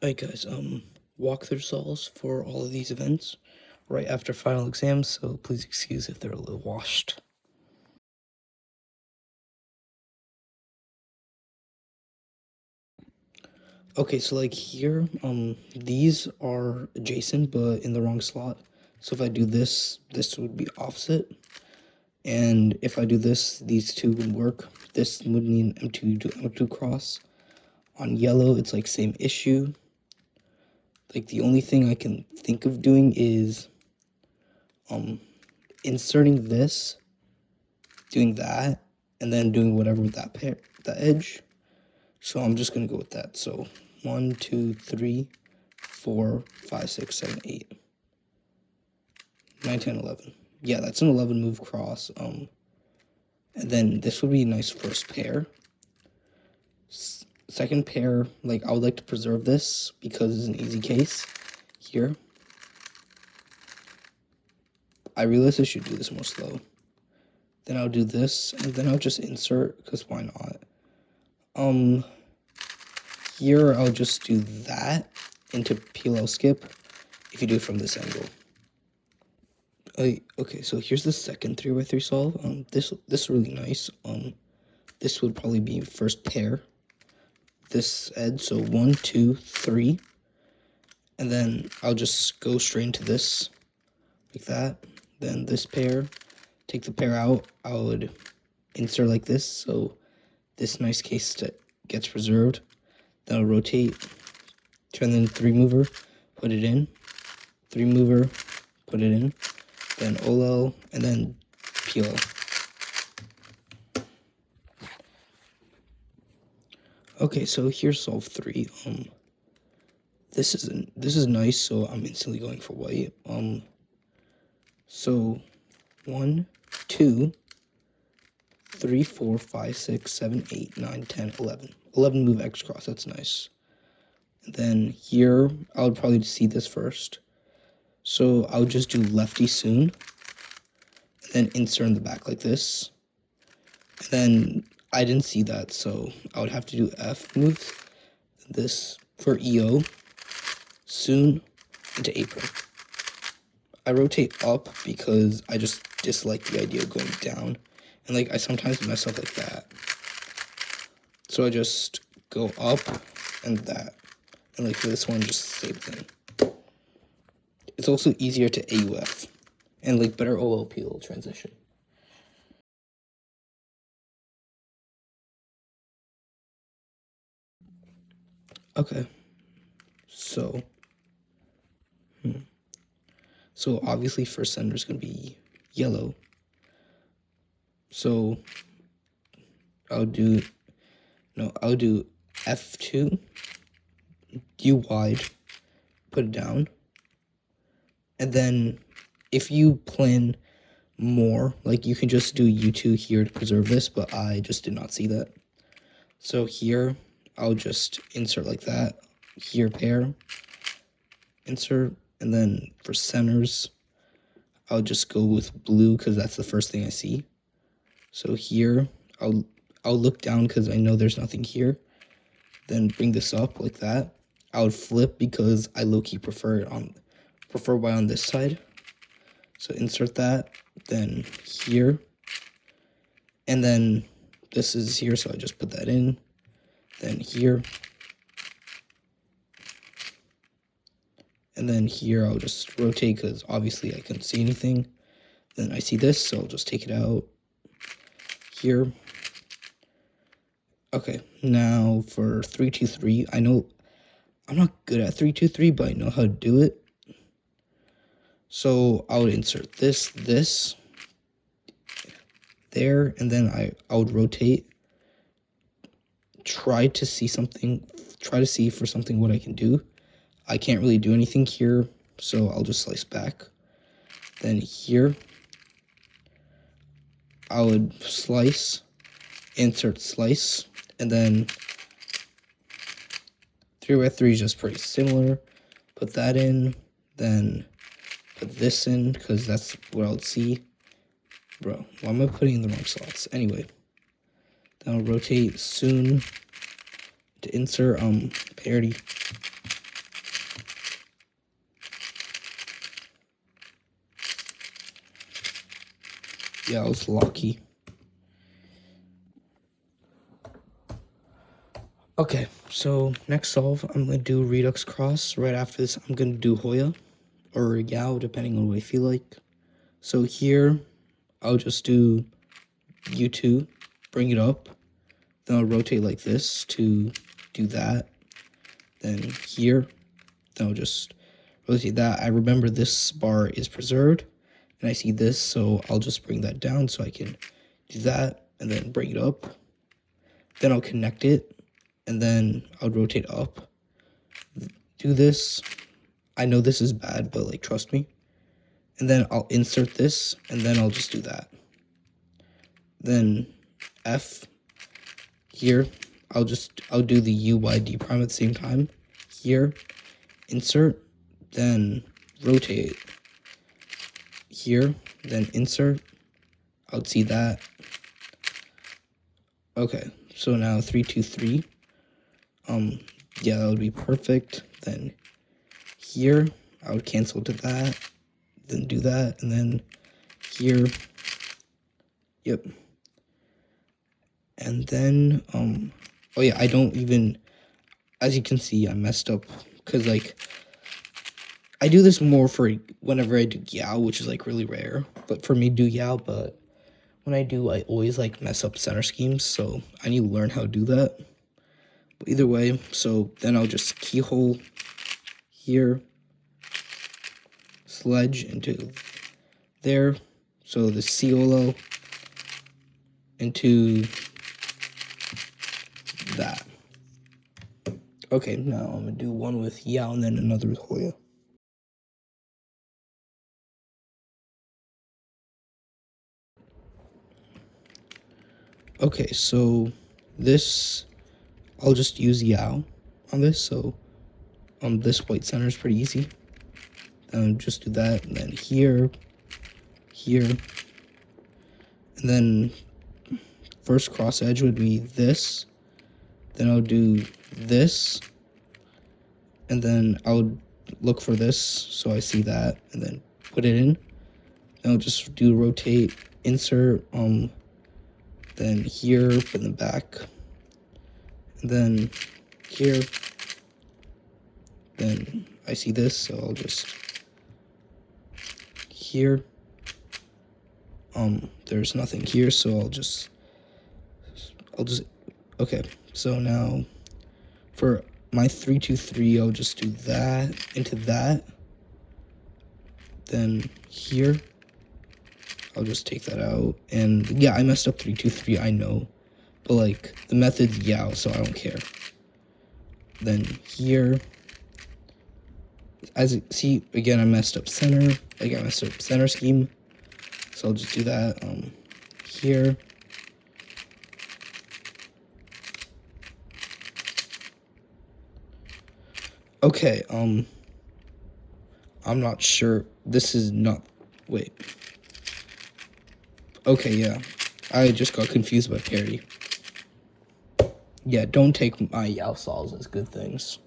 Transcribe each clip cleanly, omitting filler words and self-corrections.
Alright guys, walkthrough solves for all of these events right after final exams, so please excuse if they're a little washed. Okay, so like here, these are adjacent but in the wrong slot. So if I do this, this would be opposite. And if I do this, these two would work. This would need M2 to M2 cross. On yellow, it's like same issue. Like the only thing I can think of doing is inserting this, doing that, and then doing whatever with that edge. So I'm just gonna go with that. So 1, 2, 3, 4, 5, 6, 7, 8, 9, 10, 11. Yeah, that's an 11 move cross. And then this would be a nice first pair. Second pair, like I would like to preserve this because it's an easy case here. I realize I should do this more slow. Then I'll do this, and then I'll just insert, because why not? Here I'll just do that into PLL skip if you do it from this angle. Okay, so here's the second 3x3 solve. This is really nice. This would probably be first pair. This edge, so 1, 2, 3. And then I'll just go straight into this, like that. Then this pair, take the pair out, I would insert like this, so this nice case gets preserved. Then I'll rotate, turn in 3 mover, put it in, 3 mover, put it in, then OLL, and then PLL. Okay, so here's solve 3. This is nice, so I'm instantly going for white. So 1, 2, 3, 4, 5, 6, 7, 8, 9, 10, 11. 11 move X cross, that's nice. And then here, I would probably see this first. So I would just do lefty soon, and then insert in the back like this. And then I didn't see that, so I would have to do F moves. This for EO, soon into apron. I rotate up because I just dislike the idea of going down. And like I sometimes mess up like that. So I just go up and that. And like for this one, just same thing. It's also easier to AUF and like better OLPL transition. Okay. So obviously first center is going to be yellow. So I'll do F2, U wide, put it down. And then if you plan more, like you can just do U2 here to preserve this, but I just did not see that. So here, I'll just insert like that. Here, pair, insert, and then for centers, I'll just go with blue because that's the first thing I see. So here, I'll look down because I know there's nothing here. Then bring this up like that. I would flip because I low-key prefer white on this side. So insert that, then here, and then this is here, so I just put that in, then here, and then here I'll just rotate because obviously I couldn't see anything. Then I see this, so I'll just take it out here. Okay, now for 3, 2, 3, I know I'm not good at 3, 2, 3, but I know how to do it. So I would insert this, there, and then I would rotate, try to see for something what I can do. I can't really do anything here, so I'll just slice back. Then here, I would slice, insert slice, and then 3x3 is just pretty similar. Put that in, then put this in, because that's what I would see. Bro, why am I putting in the wrong slots? Anyway, then I'll rotate soon to insert parity. Yeah, I was lucky. Okay, so next solve, I'm going to do Redux Cross. Right after this, I'm going to do Hoya or Yao, depending on what I feel like. So here, I'll just do U2, bring it up. Then I'll rotate like this to do that. Then here, then I'll just rotate that. I remember this bar is preserved, and I see this, so I'll just bring that down so I can do that, and then bring it up. Then I'll connect it, and then I'll rotate up. Do this. I know this is bad, but like trust me. And then I'll insert this, and then I'll just do that. Then F here, I'll do the UYD prime at the same time. Here, insert, then rotate. Here, then insert. I'll see that. Okay, so now 3, 2, 3. Yeah, that would be perfect. Then here, I would cancel to that, then do that, and then here, yep. And then, oh yeah, I don't even, as you can see, I messed up, because, like, I do this more for whenever I do Yao, which is, like, really rare, but for me, do Yao, but when I do, I always, like, mess up center schemes, so I need to learn how to do that. But either way, so then I'll just keyhole here, sledge into there, so the COLO into that. Okay, now I'm gonna do one with Yao and then another with Hoya. Okay, so this, I'll just use Yao on this, so this white center is pretty easy. Just do that, and then here, and then first cross edge would be this, then I'll do this, and then I'll look for this, so I see that, and then put it in. Then I'll just do rotate, insert, then here, put in the back, and then here, then I see this, so I'll just here, there's nothing here, so I'll just, okay, so now for my 3, 2, 3, I'll just do that into that, then here, I'll just take that out, and yeah, I messed up 3, 2, 3, I know, but like, the method's Yao, so I don't care. Then here, as you see, again, I messed up center, again, I messed up center scheme, so I'll just do that, here, okay, I'm not sure, this is not, wait, okay, yeah, I just got confused by parry. Yeah, don't take my Yao solves as good things.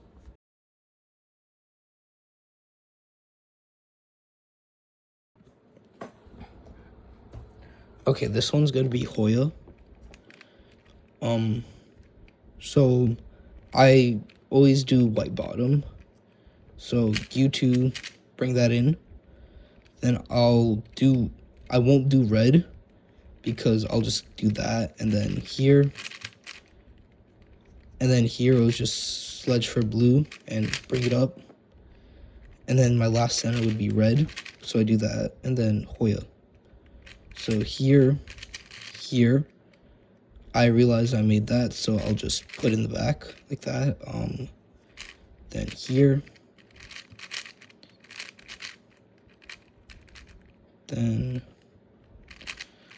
Okay, this one's gonna be Hoya. So I always do white bottom. So U2, bring that in. Then I won't do red because I'll just do that. And then here, it was just sledge for blue and bring it up. And then my last center would be red. So I do that, and then Hoya. So here, I realized I made that, so I'll just put in the back like that. Then here, then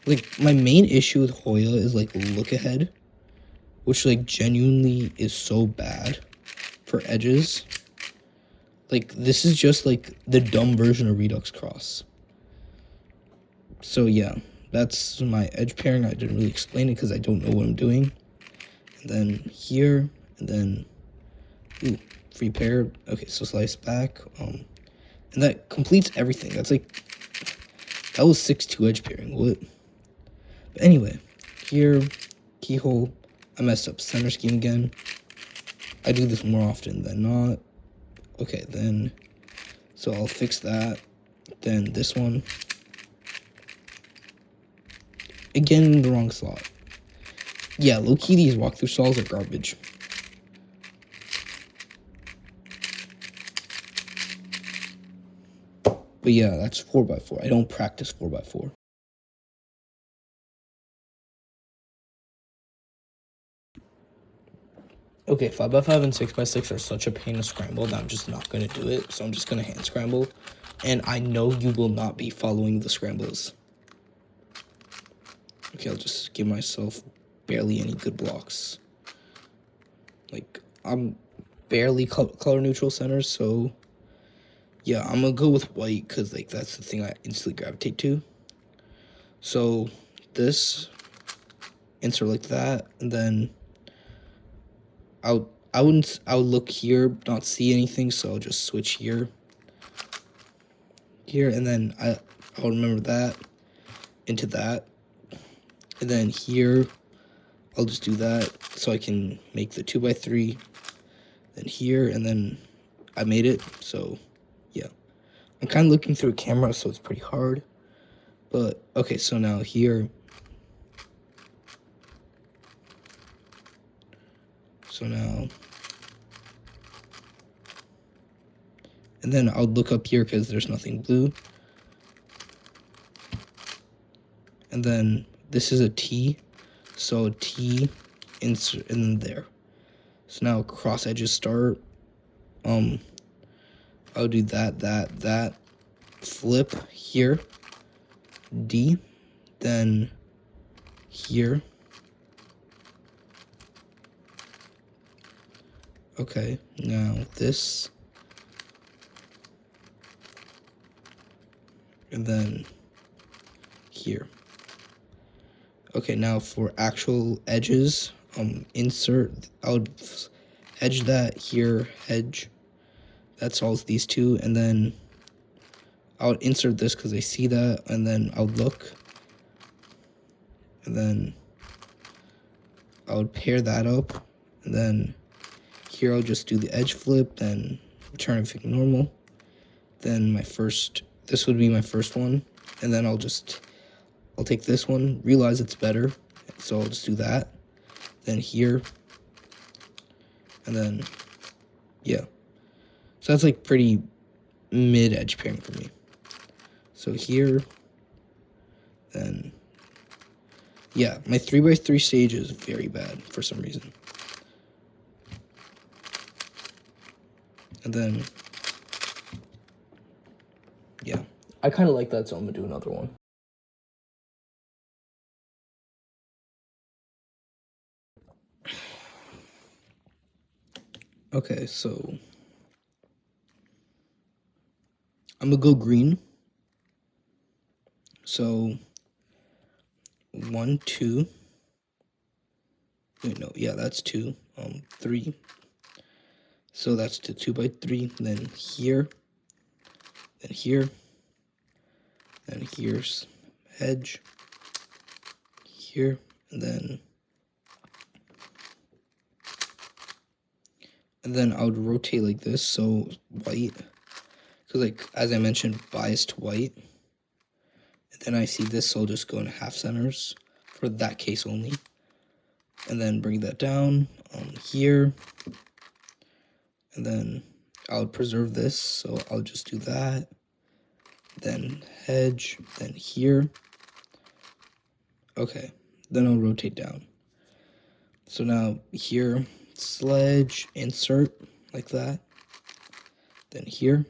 like my main issue with Hoya is like look ahead, which like genuinely is so bad for edges. Like this is just like the dumb version of Redux Cross. So yeah, that's my edge pairing. I didn't really explain it because I don't know what I'm doing. And then here, and then, ooh, free pair. Okay, so slice back. And that completes everything. That's like, that was 6-2 edge pairing. What? But anyway, here, keyhole, I messed up center scheme again. I do this more often than not. Okay, then, so I'll fix that. Then this one, again in the wrong slot. Yeah, low-key, these walkthrough stalls are garbage. But yeah, that's 4x4. I don't practice 4x4. Okay, 5x5 and 6x6 are such a pain to scramble that I'm just not going to do it. So I'm just going to hand scramble. And I know you will not be following the scrambles. Okay, I'll just give myself barely any good blocks. Like, I'm barely color neutral centers, so yeah, I'm gonna go with white because like that's the thing I instantly gravitate to. So this, insert like that, and then I would look here, not see anything, so I'll just switch here, and then I'll remember that into that, and then here I'll just do that so I can make the 2x3, then here, and then I made it. So yeah, I'm kind of looking through a camera, so it's pretty hard. But okay, so now here, so now, and then I'll look up here because there's nothing blue. And then this is a T, so T, insert, and then there. So now cross edges start. I'll do that, flip here, D, then here. Okay, now this, and then here. Okay, now for actual edges, insert, I would edge that here, edge. That solves these two, and then I would insert this because I see that, and then I would look, and then I would pair that up, and then here I'll just do the edge flip, then return everything normal. Then this would be my first one, and then I'll take this one, realize it's better, so I'll just do that. Then here, and then, yeah. So that's like pretty mid-edge pairing for me. So here, then, yeah, my 3x3 stage is very bad for some reason. And then, yeah, I kind of like that, so I'm gonna do another one. Okay, so I'm gonna go green. So 1, 2. Wait, no, yeah, that's 2. 3. So that's the 2x3. Then here, then here, then here's edge, here, and then I would rotate like this, so white, because like as I mentioned, bias to white. And then I see this, so I'll just go in half centers for that case only, and then bring that down here, and then I would preserve this, so I'll just do that, then hedge, then here. Okay, then I'll rotate down. So now here, sledge, insert, like that. Then here,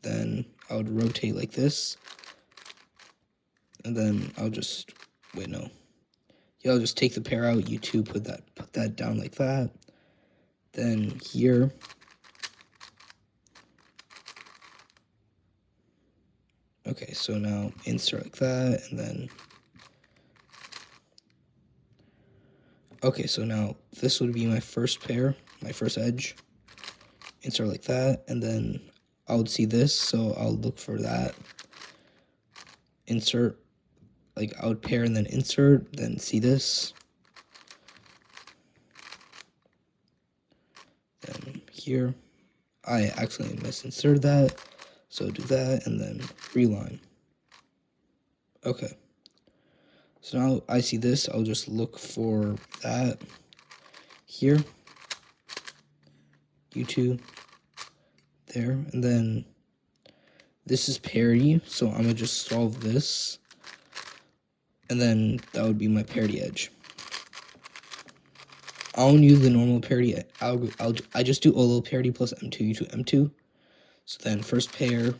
then I would rotate like this. And then I'll just, wait, no. Yeah, I'll just take the pair out, you two put that down like that. Then here. Okay, so now insert like that, and then, okay, so now this would be my first pair, my first edge. Insert like that, and then I would see this, so I'll look for that. Insert, like I would pair and then insert, then see this. Then here, I accidentally misinserted that, so do that and then reline. Okay. So now I see this, I'll just look for that here, U2, there, and then this is parity, so I'm gonna just solve this, and then that would be my parity edge. I don't use the normal parity. I just do OLO parity plus M2 U2 M2. So then first pair,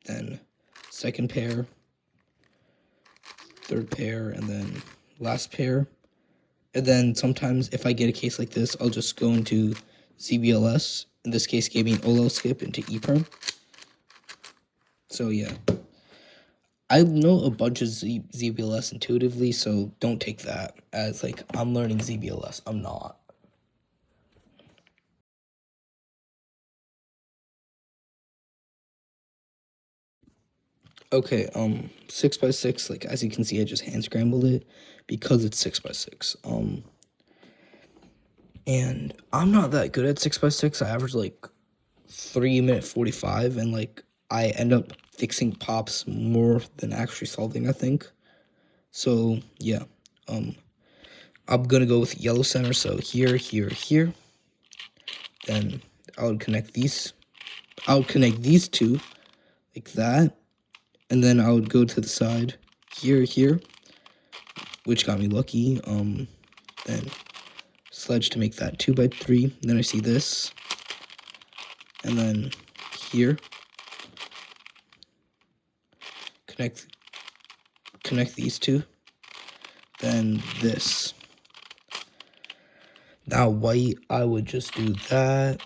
then second pair, third pair, and then last pair. And then sometimes if I get a case like this, I'll just go into ZBLS. In this case, gave me an OLO skip into EPERM. So yeah. I know a bunch of ZBLS intuitively, so don't take that as like I'm learning ZBLS. I'm not. Okay, 6x6, like as you can see, I just hand scrambled it because it's 6x6. And I'm not that good at 6x6. I average like 3-minute 45, and like I end up fixing pops more than actually solving, I think. So yeah, I'm gonna go with yellow center. So here, here, here. Then I would connect these. I would connect these two like that, and then I would go to the side here, here, which got me lucky. Then sledge to make that 2x3. Then I see this, and then here, connect these two. Then this. Now white, I would just do that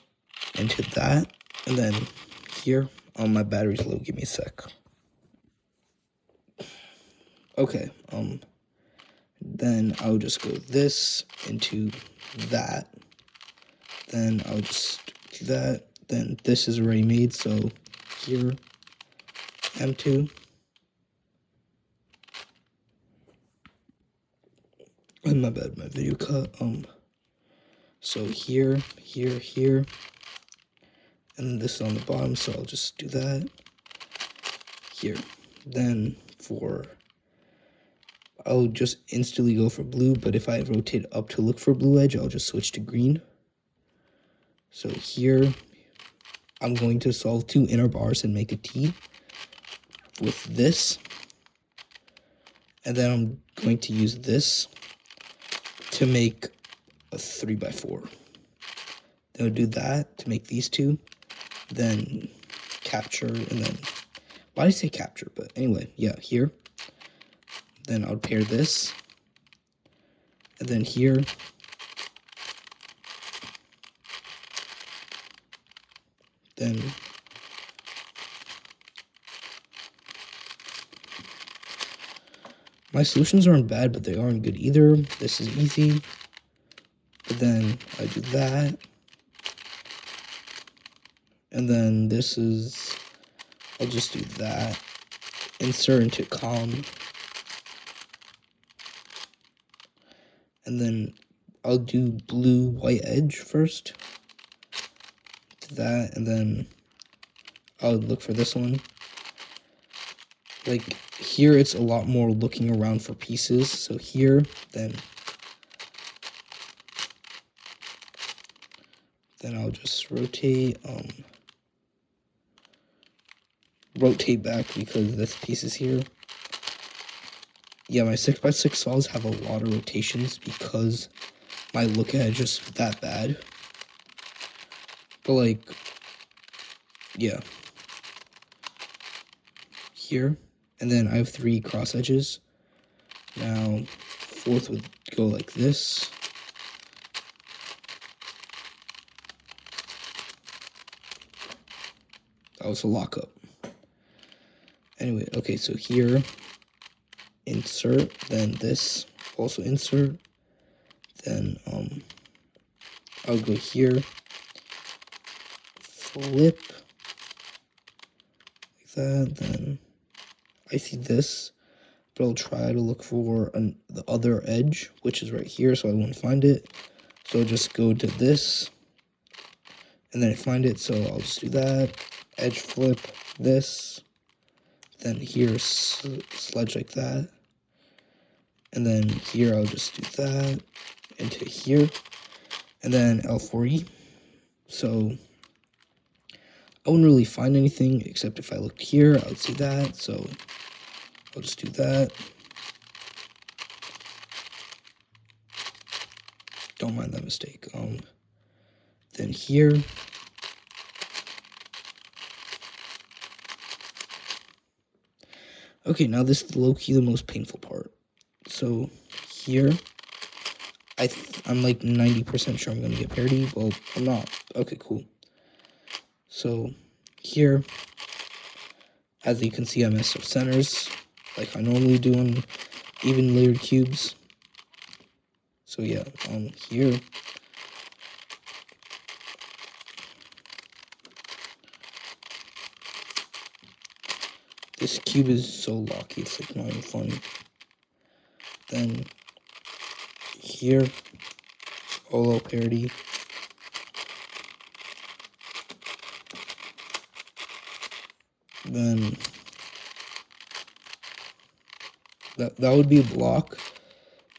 into that, and then here. My battery's low. Give me a sec. Okay. Then I would just go this into that. Then I'll just do that. Then this is already made, so here, M2. And my bad, my video cut. So here, here, here. And this is on the bottom, so I'll just do that. Here. Then I'll just instantly go for blue, but if I rotate up to look for blue edge, I'll just switch to green. So here, I'm going to solve 2 inner bars and make a T with this. And then I'm going to use this to make a 3x4. Then I'll do that to make these two. Then capture, and then, why did I say capture? But anyway, yeah, here. Then I'll pair this. And then here. Then my solutions aren't bad, but they aren't good either. This is easy. But then I do that. And then this is, I'll just do that. Insert into column. And then I'll do blue white edge first. Do that, and then I'll look for this one. Like here, it's a lot more looking around for pieces. So here, then I'll just rotate back because this piece is here. Yeah, my 6x6 saws have a lot of rotations because my look edge is that bad. But like, yeah. Here, and then I have 3 cross edges. Now, fourth would go like this. That was a lockup. Anyway, okay, so here, insert, then this, also insert. Then, I'll go here, flip, like that, then I see this. but I'll try to look for the other edge, which is right here, so I won't find it. So I'll just go to this, and then I find it, so I'll just do that, edge flip, this, then here, sledge like that, and then here I'll just do that, into here, and then L4E. So I wouldn't really find anything, except if I looked here, I would see that, so I'll just do that. Don't mind that mistake. Then here, okay, now this is low-key the most painful part. So here, I'm like 90% sure I'm gonna get parity. Well, I'm not. Okay, cool. So here, as you can see, I messed up centers like I normally do on even layered cubes. So yeah, here, this cube is so locky, it's like not even funny. Then here, all out parity. Then that would be a block,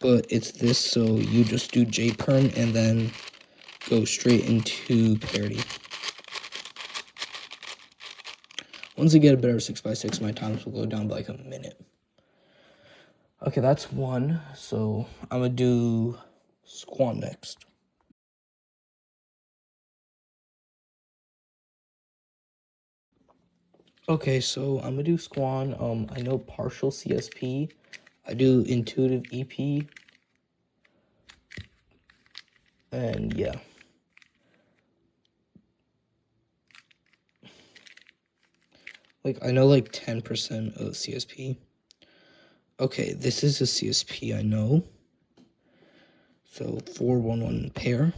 but it's this, so you just do JPerm and then go straight into parity. Once I get a better 6x6, my times will go down by like a minute. Okay, that's one, so I'm gonna do Squan next. Okay, so I'm gonna do Squan. I know partial CSP. I do intuitive EP. And yeah. Like, I know like 10% of CSP. Okay, this is a CSP, I know. So 4-1-1 pair.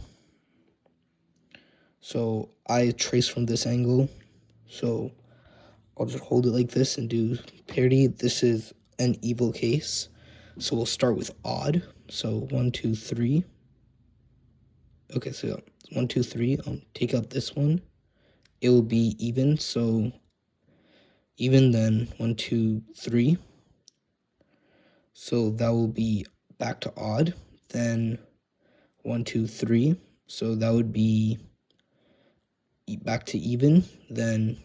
So I trace from this angle. So I'll just hold it like this and do parity. This is an evil case. So we'll start with odd. So 1, 2, 3. Okay, so 1, 2, 3. Take out this one. It will be even. So even, then 1, 2, 3. So that will be back to odd. Then 1, 2, 3. So that would be back to even. Then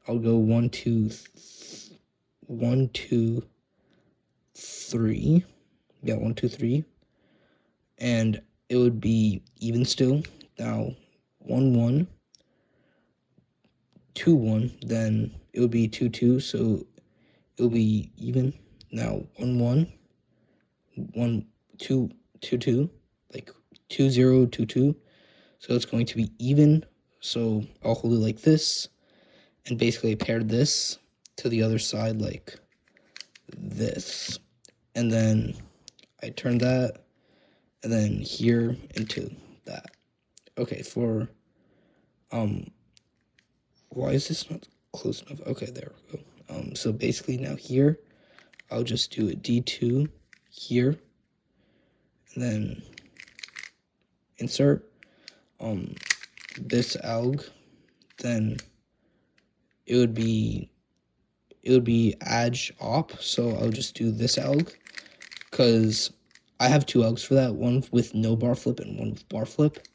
I'll go 1, 2, 1, 2, 3. Yeah, 1, 2, 3. And it would be even still. Now 1, 1, 2, 1. Then it would be 2, 2. So it will be even. Now 1, 1, 1, 2, 2, 2. Like 2, 0, 2, 2. So it's going to be even. So I'll hold it like this. And basically pair this to the other side like this. And then I turn that. And then here into that. Okay, for, why is this not close enough? Okay, there we go. So basically now here, I'll just do a D2 here. And then insert, this alg, then it would be adj op, so I'll just do this alg, because I have two algs for that, one with no bar flip and one with bar flip,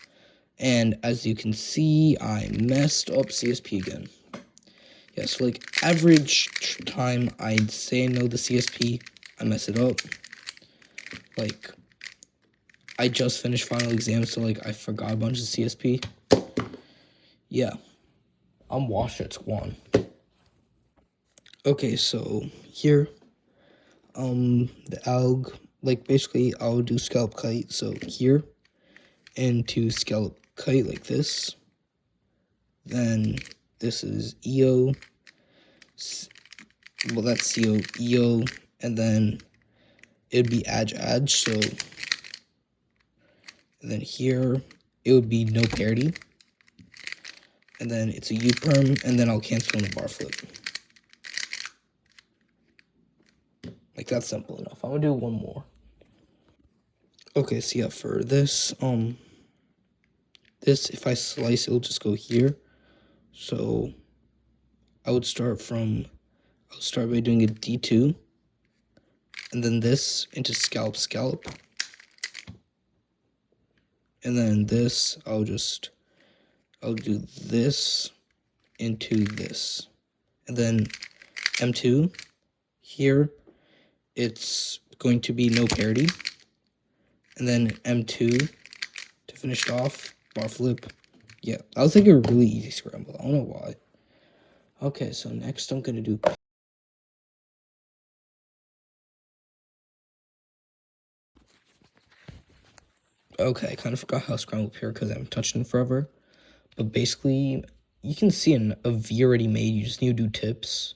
and as you can see, I messed up CSP again. Yeah, so like average time I say I know the CSP, I mess it up. Like, I just finished final exam, so like I forgot a bunch of CSP. Yeah, I'm washed at Squan. Okay, so here, the alg, like basically I'll do scallop kite, so here, and to scallop kite like this. Then this is EO, well that's CO, EO, and then it'd be adj, so, and then here, it would be no parity, and then it's a U-perm, and then I'll cancel in the bar flip. that's simple enough. I'm gonna do one more. Okay, so yeah, for this, if I slice, it'll just go here. So I would start by doing a D2, and then this into scallop, and then this, I'll do this into this, and then M2 here, it's going to be no parity, and then M2 to finish it off, bar flip. Yeah, that was like a really easy scramble. I don't know why. Okay, so next I'm gonna do. Okay, I kind of forgot how to scramble pear because I haven't touched it in forever. But basically, you can see a V already made. You just need to do tips.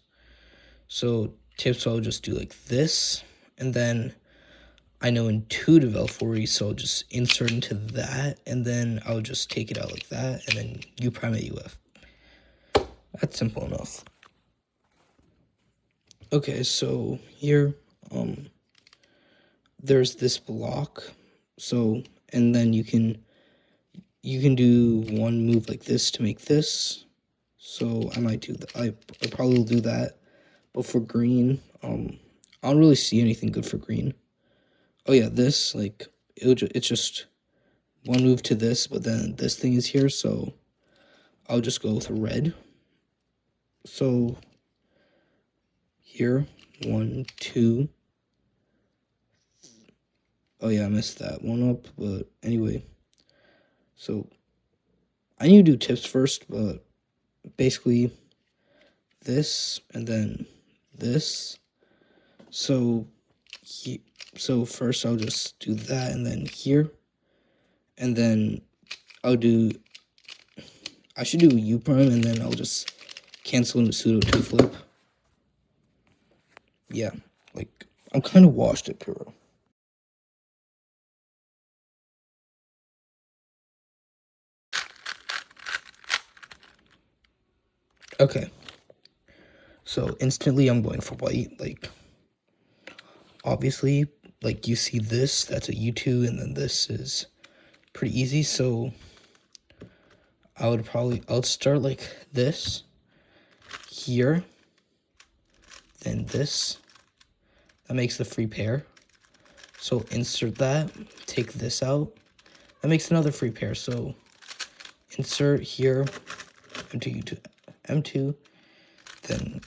So tips, I'll just do like this, and then I know intuitive L40, so I'll just insert into that, and then I'll just take it out like that, and then U prime at UF. That's simple enough. Okay, so here, there's this block. So, and then you can do one move like this to make this. So I might do that. I probably will do that. But for green, I don't really see anything good for green. Oh yeah, this, like, it's just one move to this, but then this thing is here, so I'll just go with a red. So here, 1, 2. Oh yeah, I messed that one up, but anyway. So I need to do tips first, but basically this and then this. So first I'll just do that, and then here, and then I should do U prime, and then I'll just cancel into pseudo 2 flip. Yeah, like, I'm kind of washed at Puro. Okay, so instantly I'm going for white. Like, obviously, like, you see this, that's a U2, and then this is pretty easy. So I'll start like this here, then this. That makes the free pair. So insert that, take this out. That makes another free pair. So insert here, M2, U2, M2, then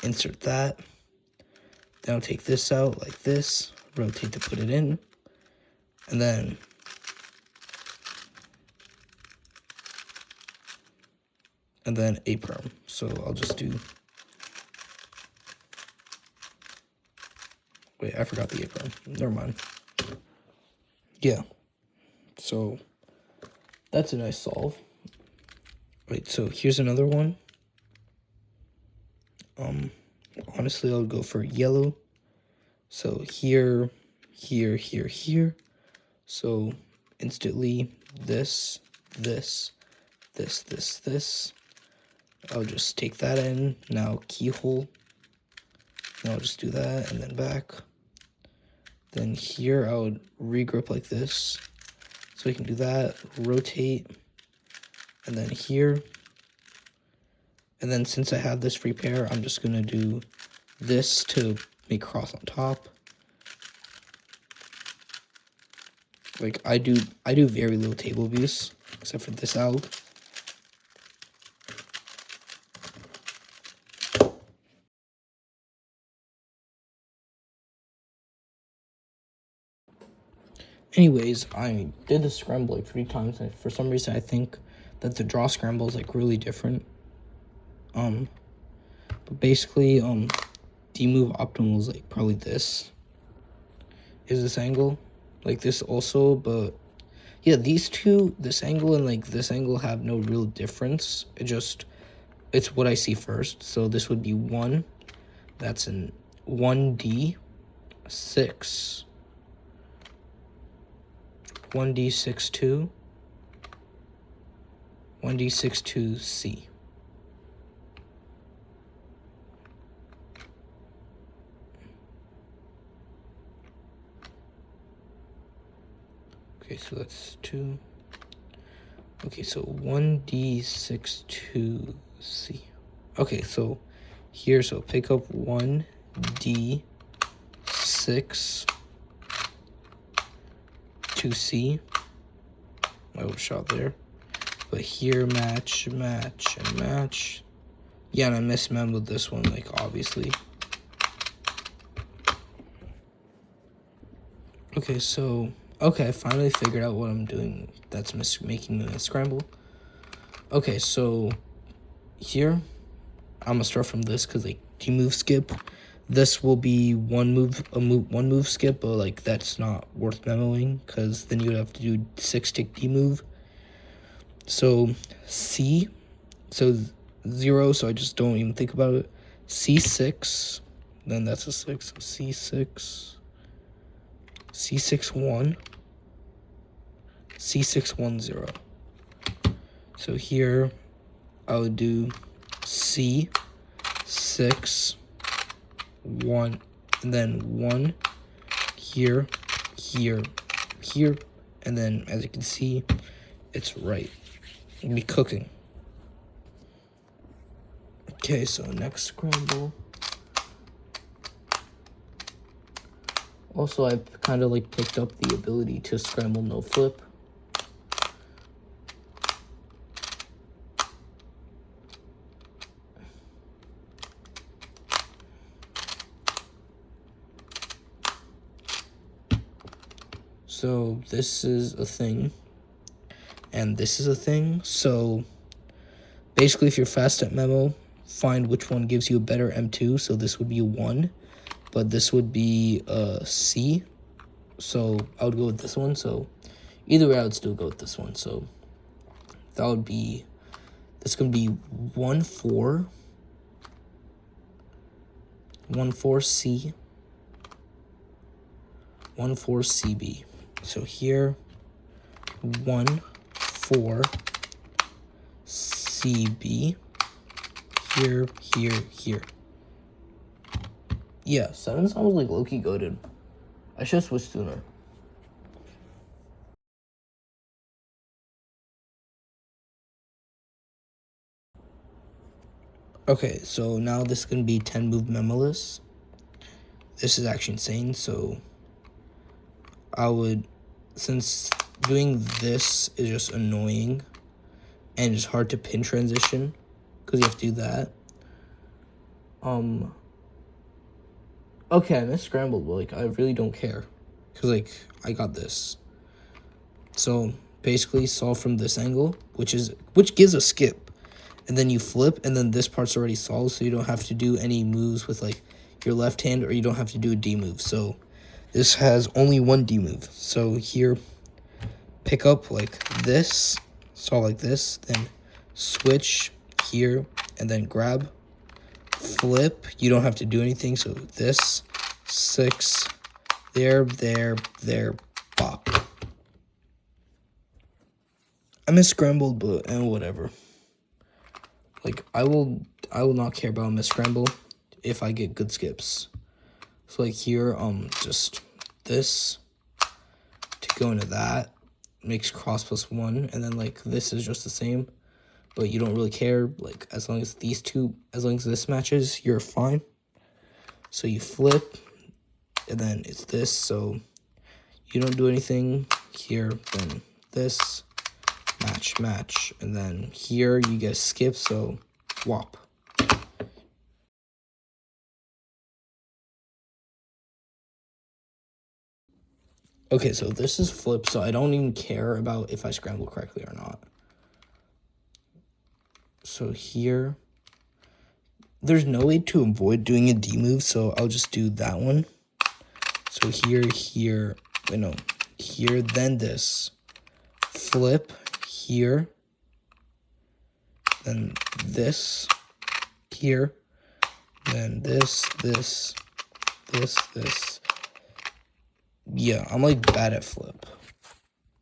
insert that. Then I'll take this out like this, rotate to put it in, and then A perm. So I'll just do. Wait, I forgot the A perm. Never mind. Yeah. So that's a nice solve. Wait, so here's another one. Honestly, I'll go for yellow. So here. So instantly this. I'll just take that in. Now keyhole. And I'll just do that and then back. Then here I would regrip like this. So we can do that, rotate, and then here. And then since I have this free pair, I'm just gonna do this to make cross on top. Like, I do very little table abuse, except for this out. Anyways, I did the scramble like 3 times, and for some reason I think that the draw scramble is like really different. But basically, D move optimal is like probably this. Is this angle, like this also, but yeah, these two, this angle and like this angle, have no real difference. It's what I see first. So this would be 1. That's an 1D 6. 1D6 2. 1D6 2C. Okay, so that's 2. Okay, so 1D6 2C. Okay, so here, so pick up 1D6 2C. My little shot there. But here, match, match, and match. Yeah, and I mismembered this one, like, obviously. Okay, so, okay, I finally figured out what I'm doing that's making me scramble. Okay, so here, I'm gonna start from this because, like, D-move skip. This will be one move skip, but, like, that's not worth memoing because then you would have to do 6-tick D-move. So, C, so 0, so I just don't even think about it. C6, then that's a 6, so C6, C6 1, C6 1 0. So here I would do C6 1, and then 1 here, here, here, and then as you can see, it's right. It'll be cooking. Okay, so next scramble. Also, I kind of like picked up the ability to scramble no flip. So this is a thing, and this is a thing. So basically, if you're fast at memo, find which one gives you a better M2. So this would be a 1, but this would be a C. So I would go with this one. So either way, I would still go with this one. So that would be, that's going to be 1 4, 1 4 C, 1 4 CB. So here, 1 4 CB. Here, here, here. Yeah, 7 sounds like low-key goated. I should switch sooner. Okay, so now this is going to be 10 move memoless. This is actually insane, so I would, since doing this is just annoying and it's hard to pin transition because you have to do that. Okay, I missed scrambled, but like I really don't care because like I got this. So basically solve from this angle, which gives a skip, and then you flip, and then this part's already solved, so you don't have to do any moves with like your left hand, or you don't have to do a D move. So this has only one D move. So here, pick up like this, solve like this, then switch here, and then grab, flip. You don't have to do anything. So this 6, there, bop. I miss scrambled, but whatever. Like I will not care about miss scramble if I get good skips. So like here, just this to go into that makes cross +1, and then like this is just the same, but you don't really care. Like as long as this matches, you're fine. So you flip, and then it's this. So you don't do anything here. Then this. Match, and then here you get skip, so whop. Okay, so this is flip, so I don't even care about if I scramble correctly or not. So here, there's no way to avoid doing a D move, so I'll just do that one. So here, here, then this, flip, here, then this, here, then this. Yeah, I'm like bad at flip.